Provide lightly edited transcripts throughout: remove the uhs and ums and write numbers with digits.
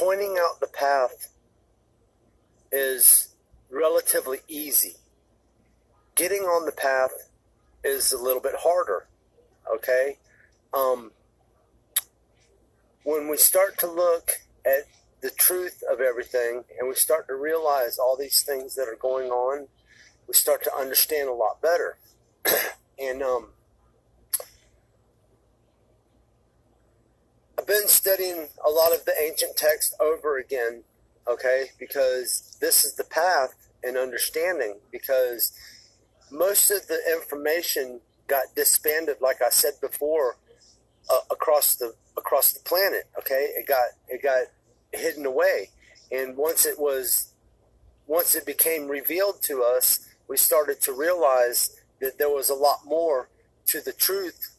pointing out the path is relatively easy. Getting on the path is a little bit harder, okay? When we start to look at the truth of everything and we start to realize all these things that are going on, we start to understand a lot better. And I've been studying a lot of the ancient texts over again, okay, because this is the path in understanding, because most of the information got disbanded, like I said before, across the planet, okay? It got hidden away. And once it became revealed to us, we started to realize that there was a lot more to the truth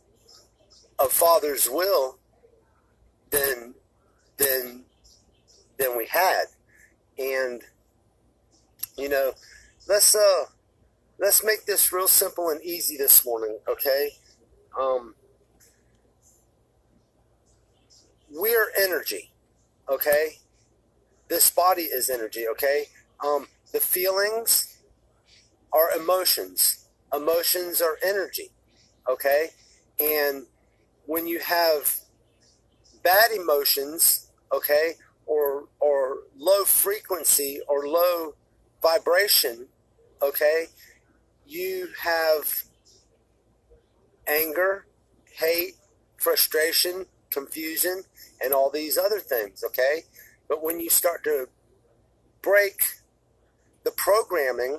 of Father's will than we had. And let's make this real simple and easy this morning, okay? We're energy, okay? This body is energy, okay? The feelings are emotions. Emotions are energy, okay? And when you have bad emotions, okay, or low frequency or low vibration, okay, you have anger, hate, frustration, confusion, and all these other things, okay? But when you start to break the programming,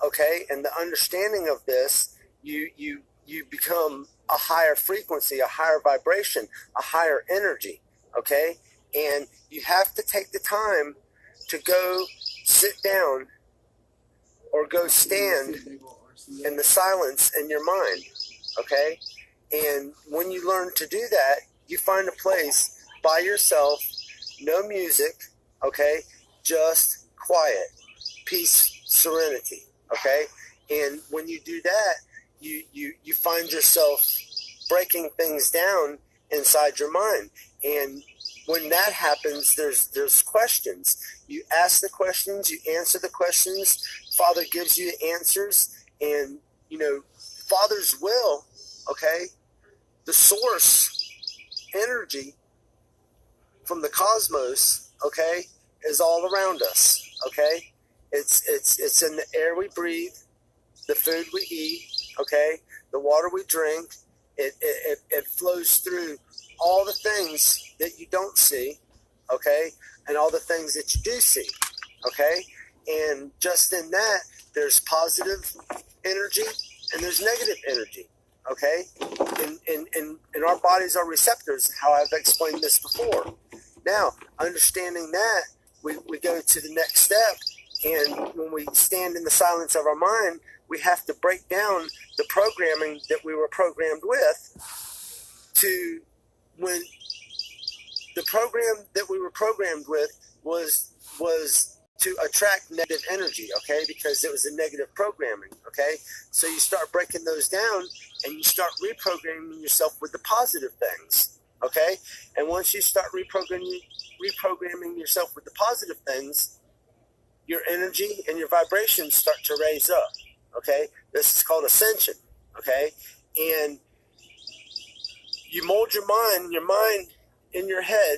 okay, and the understanding of this, you become a higher frequency, a higher vibration, a higher energy, okay? And you have to take the time to go sit down or go stand in the silence in your mind, okay? And when you learn to do that, you find a place by yourself, no music, okay? Just quiet, peace, serenity, okay? And when you do that, you find yourself breaking things down inside your mind. And when that happens, there's questions. You ask the questions, you answer the questions, Father gives you answers, and Father's will, okay, the source energy from the cosmos, okay, is all around us, okay? It's in the air we breathe, the food we eat, okay, the water we drink. It flows through all the things that you don't see, okay, and all the things that you do see, okay? And just in that, there's positive energy and there's negative energy, okay? And our bodies are receptors, how I've explained this before. Now, understanding that, we go to the next step, and when we stand in the silence of our mind, we have to break down the programming that we were programmed with to when the program that we were programmed with was to attract negative energy, okay, because it was a negative programming, okay? So you start breaking those down and you start reprogramming yourself with the positive things, okay? And once you start reprogramming yourself with the positive things, your energy and your vibrations start to raise up, okay? This is called ascension, okay? And you mold your mind in your head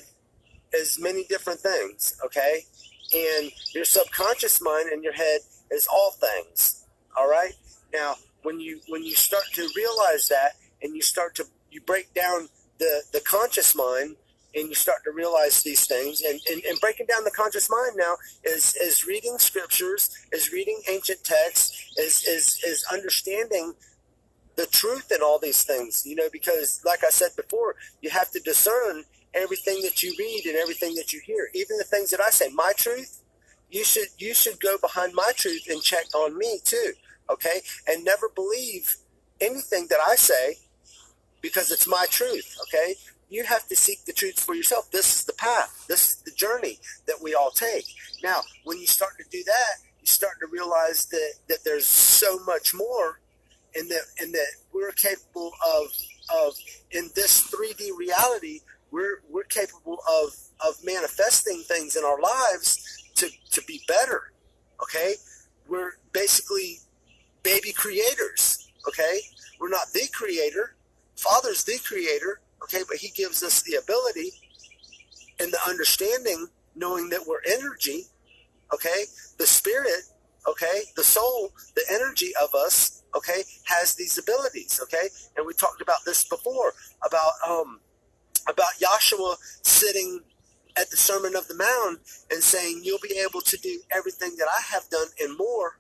is many different things, okay? And your subconscious mind in your head is all things, all right? Now, when you start to realize that, and you break down the conscious mind, and you start to realize these things, and breaking down the conscious mind now is reading scriptures, is reading ancient texts, is understanding the truth in all these things, because like I said before, you have to discern everything that you read and everything that you hear, even the things that I say. My truth, you should go behind my truth and check on me too, okay? And never believe anything that I say because it's my truth, okay? You have to seek the truth for yourself. This is the path. This is the journey that we all take. Now, when you start to do that, you start to realize that there's so much more, and that we're capable of in this 3D reality, we're capable of manifesting things in our lives to be better. Okay, we're basically baby creators. Okay, we're not the creator. Father's the creator. Okay, but he gives us the ability and the understanding, knowing that we're energy. Okay, the spirit, okay, the soul, the energy of us, okay, has these abilities. Okay, and we talked about this before about Yahshua sitting at the Sermon of the Mount and saying, "You'll be able to do everything that I have done and more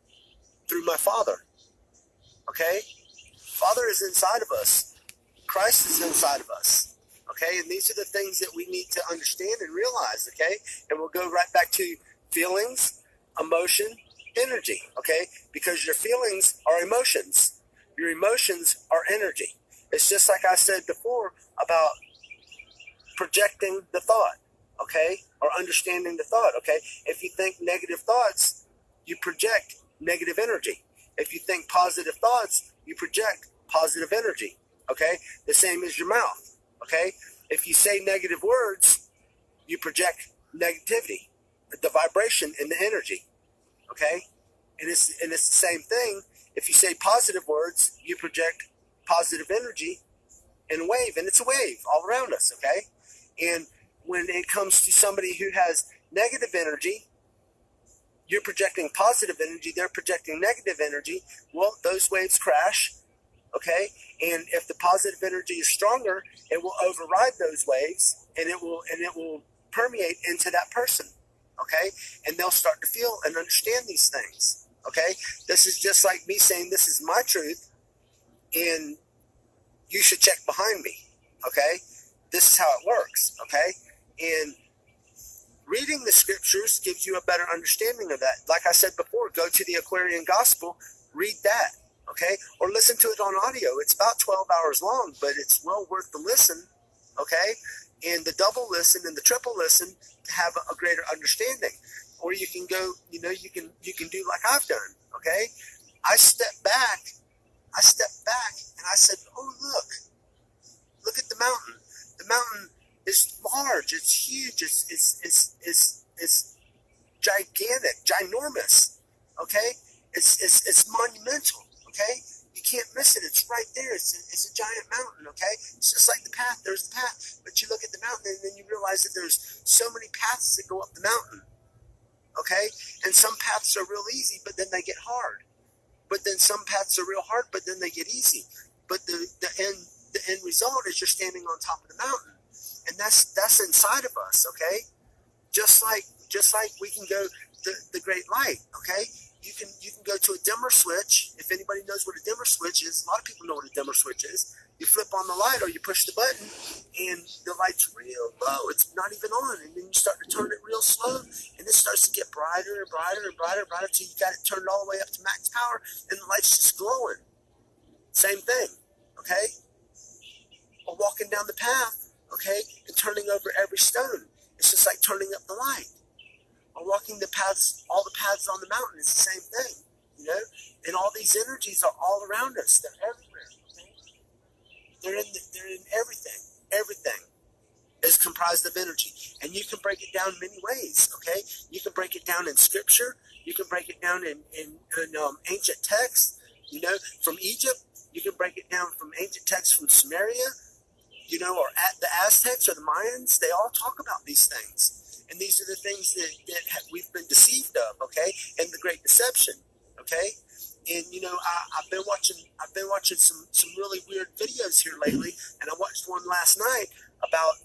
through my Father." Okay, Father is inside of us. Christ is inside of us. Okay, and these are the things that we need to understand and realize. Okay, and we'll go right back to feelings, emotion, energy. Okay, because your feelings are emotions. Your emotions are energy. It's just like I said before about projecting the thought, okay, or understanding the thought, okay. If you think negative thoughts, you project negative energy. If you think positive thoughts, you project positive energy, okay. The same as your mouth, okay. If you say negative words, you project negativity, the vibration and the energy, okay. And it's the same thing. If you say positive words, you project positive energy in a wave, and it's a wave all around us, okay. And when it comes to somebody who has negative energy, you're projecting positive energy, they're projecting negative energy. Well, those waves crash, okay? And if the positive energy is stronger, it will override those waves, and it will permeate into that person, okay? And they'll start to feel and understand these things, okay? This is just like me saying this is my truth, and you should check behind me, okay? This is how it works, okay? And reading the scriptures gives you a better understanding of that. Like I said before, go to the Aquarian Gospel, read that, okay? Or listen to it on audio. It's about 12 hours long, but it's well worth the listen, okay? And the double listen and the triple listen to have a greater understanding. Or you can go, you can do like I've done, okay? I stepped back, and I said, oh, look at the mountain. The mountain is large. It's huge. It's gigantic, ginormous. Okay, it's monumental. Okay, you can't miss it. It's right there. It's a giant mountain. Okay, it's just like the path. There's the path, but you look at the mountain and then you realize that there's so many paths that go up the mountain. Okay, and some paths are real easy, but then they get hard. But then some paths are real hard, but then they get easy. But the end result is you're standing on top of the mountain, and that's inside of us, okay. Just like we can go the great light, okay. You can go to a dimmer switch. If anybody knows what a dimmer switch is, a lot of people know what a dimmer switch is. You flip on the light or you push the button, and the light's real low. It's not even on, and then you start to turn it real slow, and it starts to get brighter and brighter and brighter and brighter until you got it turned all the way up to max power, and the light's just glowing. Same thing, okay. Or walking down the path, okay, and turning over every stone. It's just like turning up the light. Or walking the paths, all the paths on the mountain. It's the same thing, you know. And all these energies are all around us. They're everywhere. Okay? They're in everything. Everything is comprised of energy, and you can break it down many ways. Okay, you can break it down in scripture. You can break it down in ancient texts. You know, from Egypt. You can break it down from ancient texts from Sumeria. You know, or at the Aztecs or the Mayans, they all talk about these things. And these are the things that we've been deceived of, okay? And the Great Deception, okay? And, you know, I've been watching some really weird videos here lately, and I watched one last night about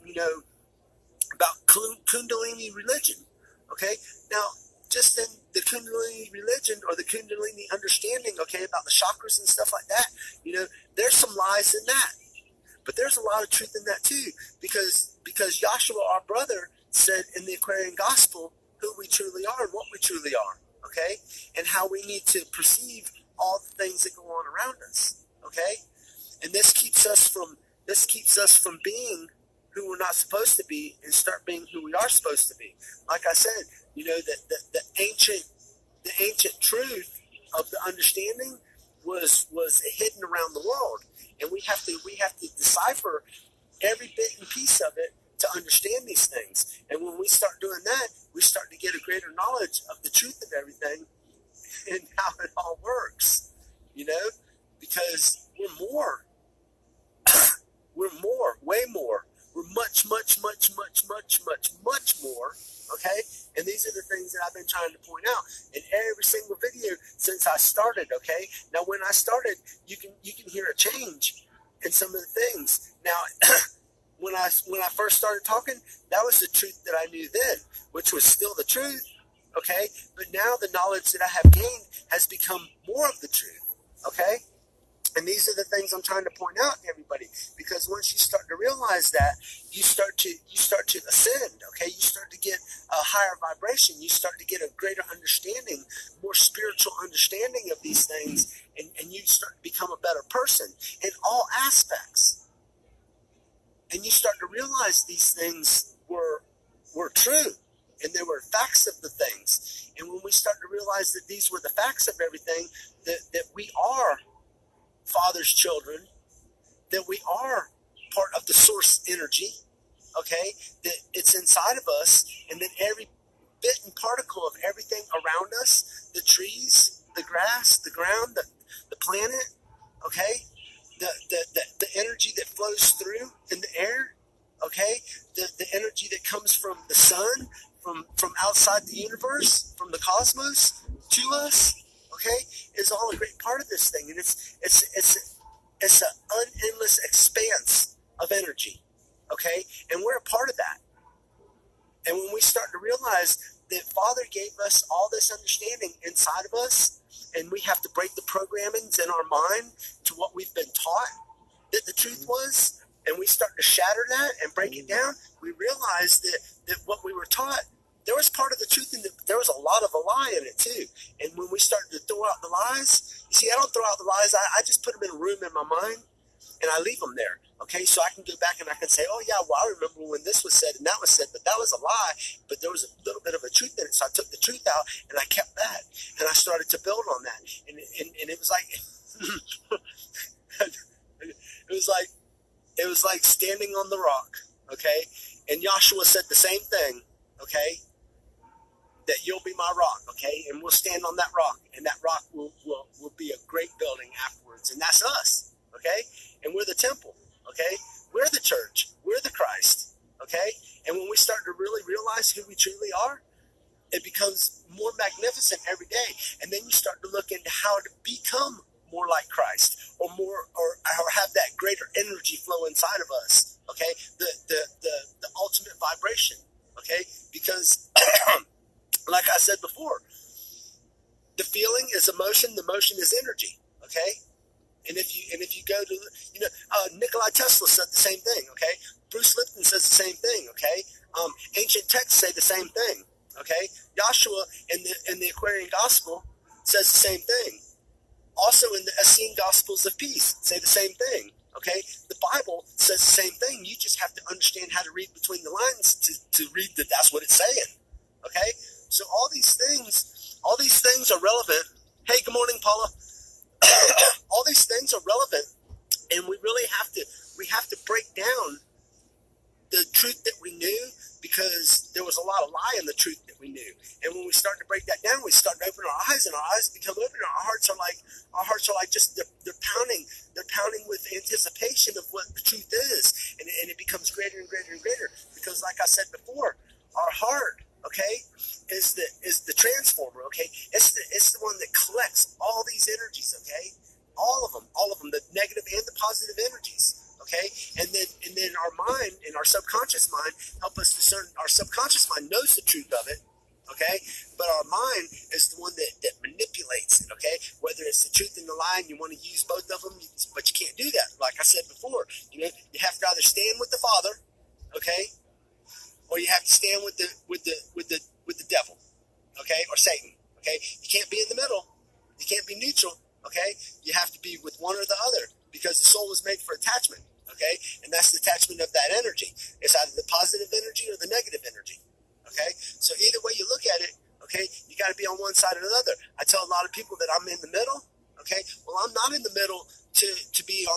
Kundalini religion, okay? Now, just in the Kundalini religion or the Kundalini understanding, okay, about the chakras and stuff like that, you know, there's some lies in that. But there's a lot of truth in that too, because Yahshua, our brother, said in the Aquarian Gospel who we truly are and what we truly are, okay? And how we need to perceive all the things that go on around us, okay? And this keeps us from being who we're not supposed to be and start being who we are supposed to be. Like I said, you know, the ancient truth of the understanding was hidden around the world. And we have to decipher every bit and piece of it understand these things. And when we start doing that, we start to get a greater knowledge of the truth of everything and how it all works, because we're more. We're more, way more. We're much, much, much, much, much, much, much more, okay? And these are the things that I've been trying to point out in every single video since I started, okay? Now, when I started, you can hear a change in some of the things. Now, when I first started talking, that was the truth that I knew then, which was still the truth, okay? But now the knowledge that I have gained has become more of the truth, okay? And these are the things I'm trying to point out to everybody, because once you start to realize that, you start to ascend, okay? You start to get a higher vibration. You start to get a greater understanding, more spiritual understanding of these things, and you start to become a better person in all aspects. And you start to realize these things were true, and they were facts of the things. And when we start to realize that these were the facts of everything, that we are Father's children, that we are part of the source energy, okay, that it's inside of us, and that every bit and particle of everything around us, the trees, the grass, the ground, the planet, okay, the energy that flows through in the air, okay, the energy that comes from the sun, from outside the universe, from the cosmos to us, okay, is all a great part of this thing. And it's an unendless expanse of energy, okay? And we're a part of that. And when we start to realize that Father gave us all this understanding inside of us, and we have to break the programmings in our mind to what we've been taught that the truth was, and we start to shatter that and break it down, we realize that what we were taught, there was part of the truth, and there was a lot of a lie in it too. And when we started to throw out the lies, you see, I don't throw out the lies. I just put them in a room in my mind, and I leave them there. Okay, so I can go back and I can say, oh yeah, well, I remember when this was said and that was said, but that was a lie. But there was a little bit of a truth in it, so I took the truth out and I kept that, and I started to build on that. And it was like, it was like standing on the rock. Okay, and Joshua said the same thing. Okay. That you'll be my rock, okay? And we'll stand on that rock, and that rock will be a great building afterwards, and that's us, okay? And we're the temple, okay? We're the church. We're the Christ, okay? And when we start to really realize who we truly are, it becomes more magnificent every day. And then you start to look into how to become more like Christ, or have that greater energy flow inside of us, okay? The ultimate vibration, okay? Because like I said before, the feeling is emotion, the motion is energy, okay? And if you go to, Nikola Tesla said the same thing, okay? Bruce Lipton says the same thing, okay? Ancient texts say the same thing, okay? Joshua in the Aquarian Gospel says the same thing. Also in the Essene Gospels of Peace say the same thing, okay? The Bible says the same thing. You just have to understand how to read between the lines to read that that's what it's saying, okay? So all these things are relevant. Hey, good morning, Paula. All these things are relevant, and we really have to break down the truth that we knew, because there was a lot of lie in the truth that we knew. And when we start to break that down, we start to open our eyes, and our eyes become open. Our hearts are like just they're pounding with anticipation of what the truth is, and it becomes greater and greater and greater. Because, like I said before, our heart, okay, is the transformer, okay? It's the one that collects all these energies, okay? All of them, the negative and the positive energies, okay? And then our mind and our subconscious mind help us discern. Our subconscious mind knows the truth of it, okay? But our mind is the one that manipulates it, okay? Whether it's the truth and the lie, and you want to use both of them, but you can't do that. Like I said before, you have to either stand with the Father, okay, or you have to stand with the devil, okay, or Satan, okay? You can't be in the middle. You can't be neutral, okay? You have to be with one or the other, because the soul was made for attachment, okay? And that's the attachment of that energy. It's either the positive energy or the negative energy, okay? So either way you look at it, okay, you got to be on one side or the other. I tell a lot of people that I'm in the middle, okay? Well, I'm not in the middle to be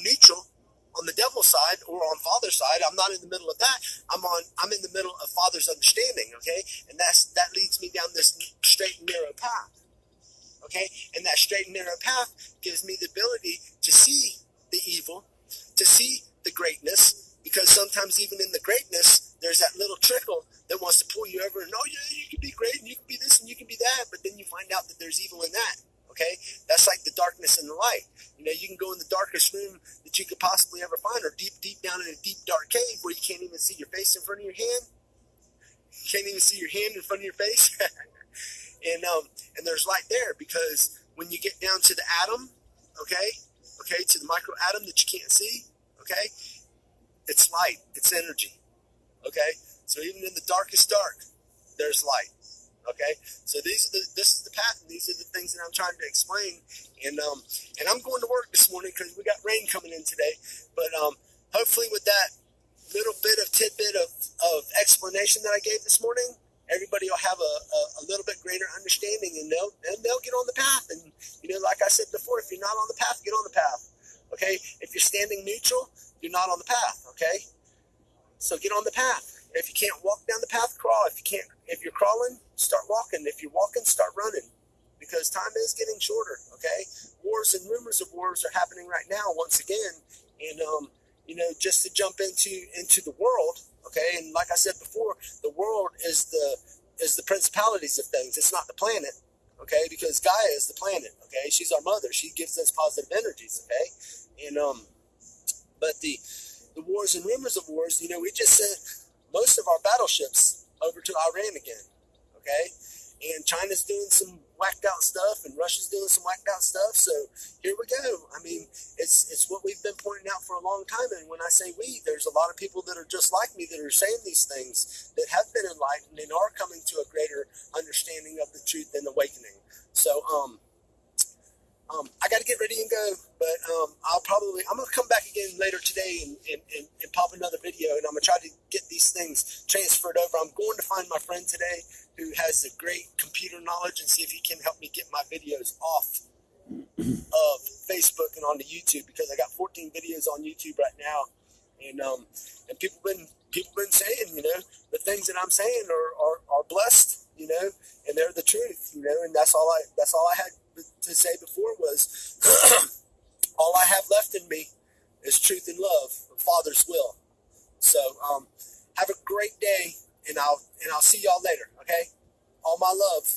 neutral on the devil's devil's side or on Father's side. I'm not in the middle of that. I'm in the middle of Father's understanding, okay? And that leads me down this straight and narrow path, okay? And that straight and narrow path gives me the ability to see the evil, to see the greatness, because sometimes even in the greatness, there's that little trickle that wants to pull you over and, oh yeah, you can be great and you can be this and you can be that, but then you find out that there's evil in that, okay? That's like the darkness and the light. You know, you can go in the darkest room that you could possibly ever find, or deep down in a deep, dark cave where you can't even see your face in front of your hand. You can't even see your hand in front of your face. And there's light there, because when you get down to the atom, okay, to the micro atom that you can't see, okay, it's light, it's energy, okay? So even in the darkest dark, there's light, okay? So this is the path, and these are the things that I'm trying to explain. And I'm going to work this morning because we got rain coming in today. But hopefully with that little bit of tidbit of explanation that I gave this morning, everybody will have a little bit greater understanding, and they'll get on the path. And, you know, like I said before, if you're not on the path, get on the path, okay? If you're standing neutral, you're not on the path, okay? So get on the path. If you can't walk down the path, crawl. If you're crawling, start walking. If you're walking, start running, because time is getting shorter, okay? Wars and rumors of wars are happening right now once again. And, you know, just to jump into the world, okay? And like I said before, the world is the principalities of things. It's not the planet, okay? Because Gaia is the planet, okay? She's our mother. She gives us positive energies, okay? And, but the wars and rumors of wars, you know, we just sent most of our battleships over to Iran again, okay? And China's doing some whacked out stuff, and Russia's doing some whacked out stuff. So here we go. I mean, it's what we've been pointing out for a long time. And when I say we, there's a lot of people that are just like me that are saying these things, that have been enlightened and are coming to a greater understanding of the truth and awakening. So, I got to get ready and go, but I'm going to come back again later today and pop another video, and I'm going to try to get these things transferred over. I'm going to find my friend today who has a great computer knowledge and see if he can help me get my videos off of Facebook and onto YouTube, because I got 14 videos on YouTube right now, and people been saying, you know, the things that I'm saying are blessed, you know, and they're the truth, you know, and that's all I had to say before was all I have left in me is truth and love, Father's will. So have a great day, and I'll see y'all later, okay? All my love.